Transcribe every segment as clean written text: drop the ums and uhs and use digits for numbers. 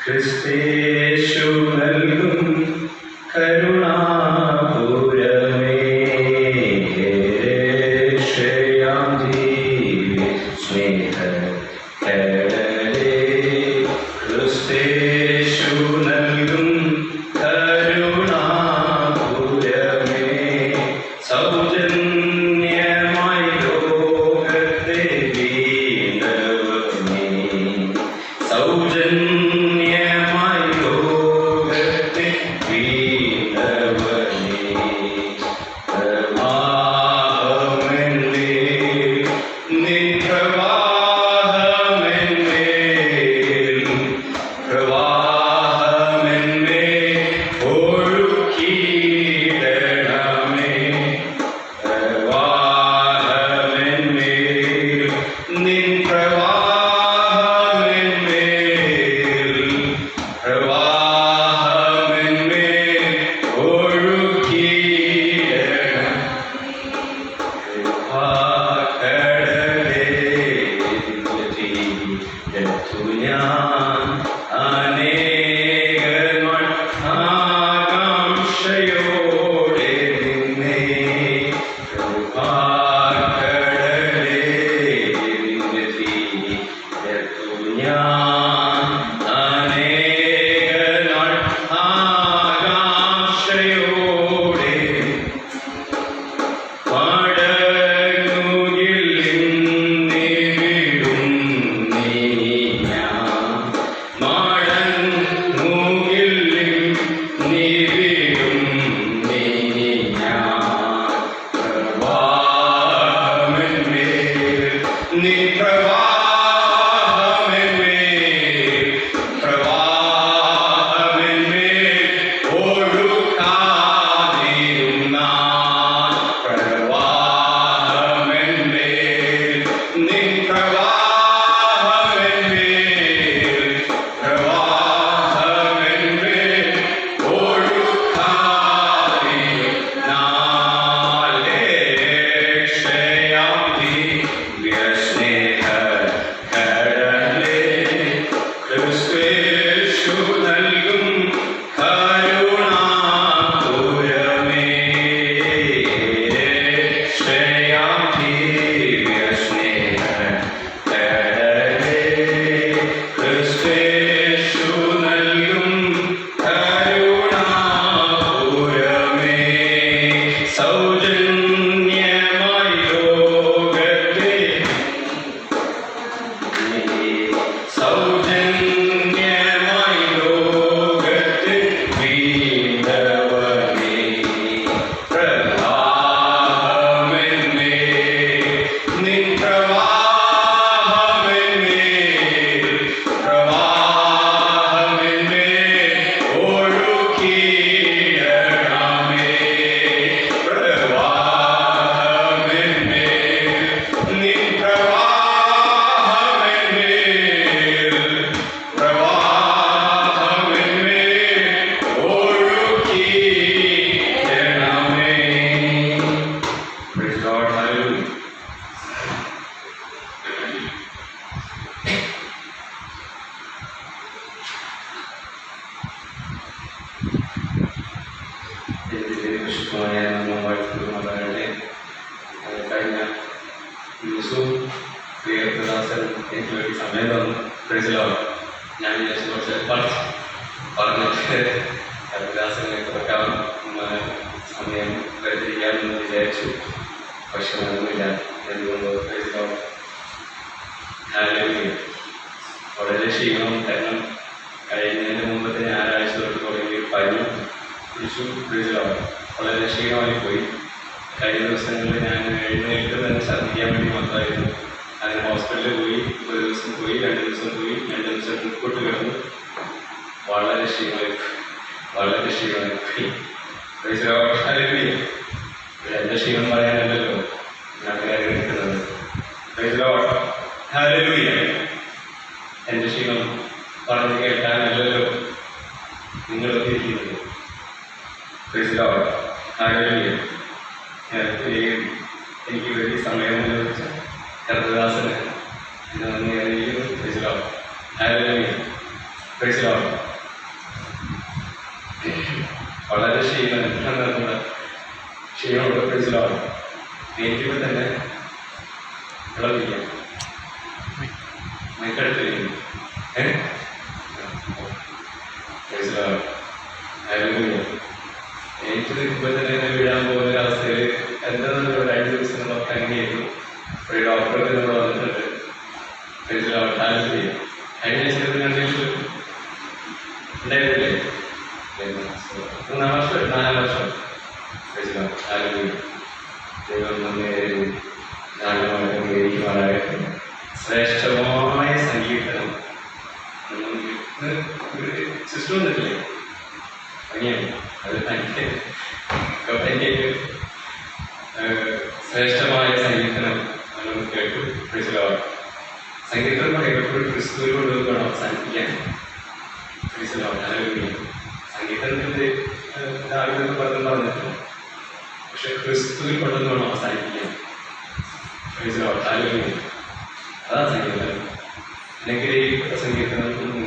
ക്രിസ്തേശു നൽകും കരുണാപൂരമേ രക്ഷയാം ദിവ്യ സ്നേഹ കടലേ ക്രിസ്തേശു നൽകും കരുണാപൂരമേ സൗജന്യമായി ലോകത്തെ വീണവനേ സൗജന്യമായി ലോകത്തെ വീണവനേ പ്രവാഹമെന്നേ നിൻ പ്രവാഹമെന്നേൽ പ്രവാഹമെന്നേ ഒഴുക്കിയിടണമേ പ്രവാഹമെന്നേൽ നിൻ പ്രവാഹമെന്നേൽ പ്രവാഹമെന്നേൽ ഒഴുക്കിയിടണം കടലേ തീരത്തു ഞാൻ അനേകന്മാർ ആകാംക്ഷയോടെ നിന്നെ കടലേ തീരത്തു ഞാൻ അനേകനാൾ ആകാംക്ഷയോടെ പടകുകിൽ നിന്നിടും നീ ഞാൻ മടങ്ങുകിൽ നിന്നിടും നീ ഞാൻ പ്രവാഹമെന്നേൽ നിൻ പ്രവാഹമെന്നേൽ പ്രവാഹമെന്നേൽ ഒഴുകാതിരുന്നാൽ പ്രവാഹമെന്നേൽ നിൻ പ്രവാഹമെന്നേൽ പ്രവാഹമെന്നേൽ ഒഴുകാതിരുന്നാൽ രക്ഷയാം ദിവ്യ സ്നേഹ കടലേ ക്രിസ്തേശു നൽകും കരുണാപൂരമേ രക്ഷയാം ദിവ്യ സ്നേഹ കടലേ ക്രിസ്തേശു നൽകും കരുണാപൂരമേ സൗജന്യമായി ലോകത്തെ സൗജന്യമായി ലോകത്തെ വീണവനേ പ്രവാഹമെന്നേൽ നിൻ പ്രവാഹമെന്നേൽ പ്രവാഹമെന്നേൽ ഒഴുകിയിടണമേ പ്രവാഹമെന്നേൽ നിൻ പ്രവാഹമെന്നേൽ പ്രവാഹമെന്നേൽ ഒഴുകിയിടണമേ. Praise God. Hallelujah. വിശുദ്ധമായ നമ്മൾ വാഴ്ത്തുന്നവരുടെ കഴിഞ്ഞ ദിവസവും പ്രിയപ്രദാസൻ എനിക്ക് വേണ്ടി സമയം തന്നു പ്രൈസിലാണ് ഞാൻ വിചാരിച്ചു കുറച്ച് പറഞ്ഞിട്ട് ഹരിദാസനെ കുറയ്ക്കാൻ സമയം കരുതിരിക്കാമെന്ന് വിചാരിച്ചു പക്ഷെ ഒന്നുമില്ല എന്തുകൊണ്ട് പ്രൈസിലാണ് വളരെ ക്ഷീണവും കാരണം കഴിഞ്ഞതിന് മുമ്പത്തെ ഞായറാഴ്ച തൊട്ട് തുടങ്ങി പനി തിരിച്ചു പ്രൈസിലാണ് വളരെ ക്ഷീണമായി പോയി കഴിഞ്ഞ ദിവസങ്ങളിൽ ഞാൻ എഴുന്നേൽക്ക് തന്നെ ഛർദ്ദിക്കാൻ വേണ്ടി മാത്രമായിരുന്നു അങ്ങനെ ഹോസ്പിറ്റലിൽ പോയി ഒരു ദിവസം പോയി 2 ദിവസം പോയി 2 ദിവസം റിപ്പോർട്ട് കിടന്നു വളരെ ക്ഷീണമായി പോയി എൻ്റെ ക്ഷീണം പറയാനല്ലല്ലോ നാട്ടുകാരെ എടുക്കുന്നത് എൻ്റെ ക്ഷീണം പറഞ്ഞു കേൾക്കാനല്ലല്ലോ നിങ്ങളൊക്കെ ഇരിക്കുന്നത് എനിക്ക് വേണ്ടി കർത്തദാസന് ഇത് നന്ദി അറിയിക്കുന്നു. പ്രൈസിലോ ഹല്ലേലൂയ. പ്രൈസിലോ വളരെ ക്ഷീണമുണ്ട്. പ്രൈസിലോ നേരിക്കുമ്പോൾ തന്നെ വിളവില്ല മൈക്കടുത്തിരിക്കുന്നു. പ്രൈസിലോ ഹല്ലേലൂയ. എനിക്ക് നിൽക്കുമ്പോൾ തന്നെ എന്നെ വീഴാൻ പോകുന്ന ഒരവസ്ഥയിൽ എന്താണെന്ന് ഒരു 2 ദിവസങ്ങളൊക്കെ അങ്ങനെയായിരുന്നു. ഒരു ഡോക്ടർ എന്നോട് വന്നിട്ടുണ്ട്. പ്രൈസിലോ ഹല്ലേലൂയ. കഴിഞ്ഞ ആഴ്ച കണ്ടിട്ട് ഉണ്ടായിരുന്നില്ലേ? 4 വർഷം. പ്രൈസിലോ ഹല്ലേലൂയ. ദൈവം നമ്മെ ധാരാളമായിട്ട് അംഗീകരിക്കുവാനായിട്ട് ശ്രേഷ്ഠമായ സംഗീതനം ഒരു സിസ്റ്റം വന്നിട്ടില്ലേ? അങ്ങനെയാണ് അത് തനിക്ക് ശ്രേഷ്ഠമായ സംഗീതനം നമ്മൾ കേട്ടു. പ്രൈസിലോ സംഗീതം പറയുമ്പോൾ ക്രിസ്തുവിനോട് വേണം അവസാനിപ്പിക്കാൻ. പ്രൈസിലോ ഹല്ലേലൂയ. സംഗീതത്തിൻ്റെ രാവിലെ പറഞ്ഞിട്ടുണ്ട്, പക്ഷെ ക്രിസ്തുവിൽ കൊണ്ടെന്ന് വേണം അവസാനിപ്പിക്കാൻ. പ്രൈസിലോ ഹല്ലേലൂയ. അതാണ് സംഗീതം. അനുഗ്രഹിക്കപ്പെട്ട സംഗീതം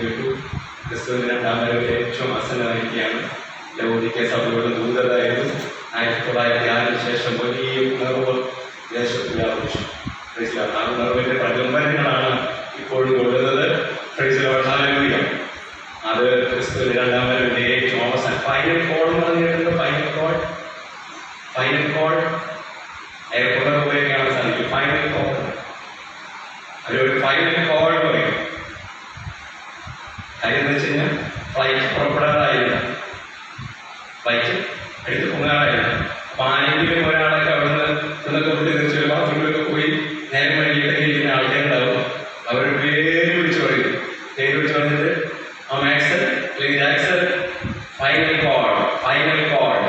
കേട്ടു. ക്രിസ്തുവിൻ്റെ 2ാം വരവിൽ ഏറ്റവും ആസന്നമായിരിക്കുകയാണ്. ലൗകിക സഭയുടെ ദൂതരായിരുന്നു. 1906 ശേഷം വലിയ ഉണർവ് ദേശത്തിൽ ആഘോഷിച്ചു. പ്രൈസിലോ ആ ഉണർവിൻ്റെ പ്രകമ്പനങ്ങളാണ് ഇപ്പോഴും കൊള്ളുന്നത്. പ്രൈസിലോ ഹല്ലേലൂയ. അത് ക്രിസ്തുവിൻ്റെ 2ാം വരവിൻ്റെ ഏറ്റവും അവസാനം ഫൈനൽ കോൾ എന്ന് പറഞ്ഞിട്ടുണ്ട്. ഫൈനൽ കോൾ എയർപോർട്ട് ഉപയോഗിക്കാൻ കാണാൻ സാധിക്കും. ഫൈനൽ കോൾ അവരൊരു ഫൈനൽ കോൾ പറയും. കാര്യം എന്താ വെച്ച് കഴിഞ്ഞാൽ ഫ്ലൈറ്റ് പുറപ്പെടാറായില്ല, ഫ്ലൈറ്റ് എടുത്ത് പോകാറായില്ല. അപ്പം ആരെങ്കിലും ഒരാളൊക്കെ അവിടെ നിന്നൊക്കെ വിട്ട് തിരിച്ചു ബാത്റൂമിലൊക്കെ പോയി നേരം വഴിയിട്ടൊക്കെ ഇരിക്കുന്ന ആൾക്കാരുണ്ടാവും. അവരുടെ പേര് വിളിച്ചു പറയും. പേര് വിളിച്ചു പറഞ്ഞിട്ട് മാക്സൺ അല്ലെങ്കിൽ ജാക്സൺ ഫൈനൽ കോൾ